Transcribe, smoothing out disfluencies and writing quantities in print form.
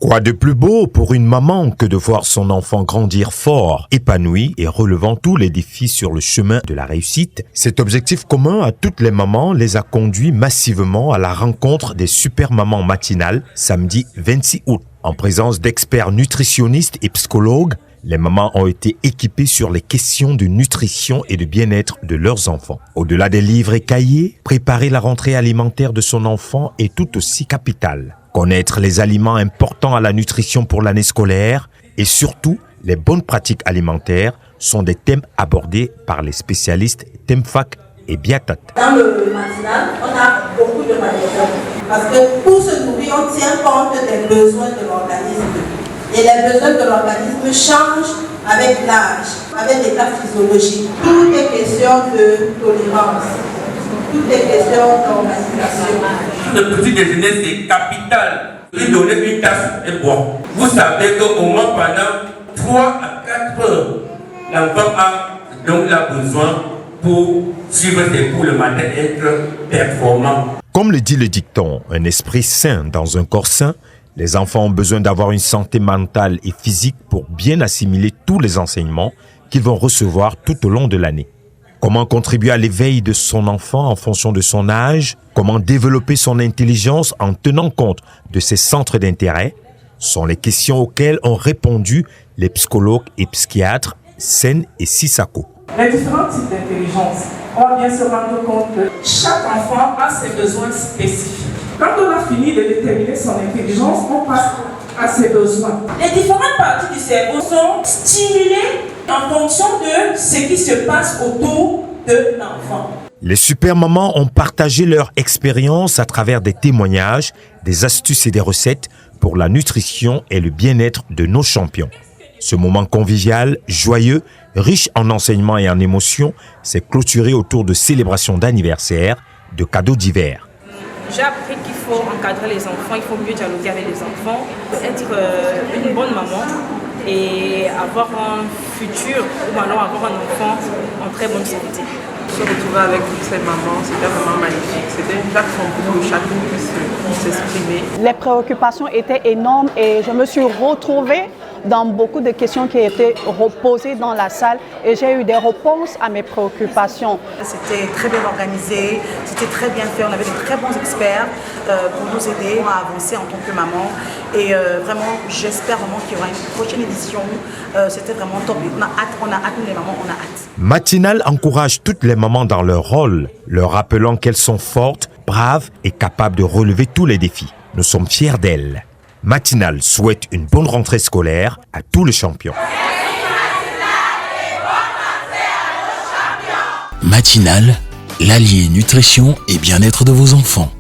Quoi de plus beau pour une maman que de voir son enfant grandir fort, épanoui et relevant tous les défis sur le chemin de la réussite? Cet objectif commun à toutes les mamans les a conduits massivement à la rencontre des super mamans matinales samedi 26 août. En présence d'experts nutritionnistes et psychologues, les mamans ont été équipées sur les questions de nutrition et de bien-être de leurs enfants. Au-delà des livres et cahiers, préparer la rentrée alimentaire de son enfant est tout aussi capital. Connaître les aliments importants à la nutrition pour l'année scolaire et surtout les bonnes pratiques alimentaires sont des thèmes abordés par les spécialistes Temfac et Biatat. Dans le matinal, on a beaucoup de manières parce que pour se nourrir, on tient compte des besoins de l'organisme. Et les besoins de l'organisme changent avec l'âge, avec l'état physiologique. Tout est question de tolérance. Tout est question d'organisation. Le petit déjeuner, c'est capital. Lui donner une tasse et boire. Vous savez qu'au moins pendant 3 à 4 heures, l'enfant a donc besoin pour suivre ses cours le matin et être performant. Comme le dit le dicton, un esprit sain dans un corps sain, les enfants ont besoin d'avoir une santé mentale et physique pour bien assimiler tous les enseignements qu'ils vont recevoir tout au long de l'année. Comment contribuer à l'éveil de son enfant en fonction de son âge? Comment développer son intelligence en tenant compte de ses centres d'intérêt? Sont les questions auxquelles ont répondu les psychologues et psychiatres Sen et Sissako. Les différents types d'intelligence, on va bien se rendre compte que chaque enfant a ses besoins spécifiques. Quand on a fini de déterminer son intelligence, on passe à ses besoins. Les différentes parties du cerveau sont stimulées en fonction de ce qui se passe autour de l'enfant. Les super mamans ont partagé leur expérience à travers des témoignages, des astuces et des recettes pour la nutrition et le bien-être de nos champions. Ce moment convivial, joyeux, riche en enseignements et en émotions, s'est clôturé autour de célébrations d'anniversaire, de cadeaux divers. J'ai appris qu'il faut encadrer les enfants, il faut mieux dialoguer avec les enfants, être une bonne maman et avoir un futur ou alors avoir un enfant en très bonne santé. Se retrouver avec toutes ces mamans, c'était vraiment magnifique. C'était une plateforme pour que chacune puisse s'exprimer. Les préoccupations étaient énormes et je me suis retrouvée dans beaucoup de questions qui étaient posées dans la salle et j'ai eu des réponses à mes préoccupations. C'était très bien organisé, c'était très bien fait, on avait de très bons experts pour nous aider à avancer en tant que maman et vraiment j'espère vraiment qu'il y aura une prochaine édition, c'était vraiment top, on a hâte, nous les mamans, on a hâte. Matinal encourage toutes les mamans dans leur rôle, leur rappelant qu'elles sont fortes, braves et capables de relever tous les défis. Nous sommes fiers d'elles. Matinal souhaite une bonne rentrée scolaire à tous les champions. Matinal, l'allié nutrition et bien-être de vos enfants.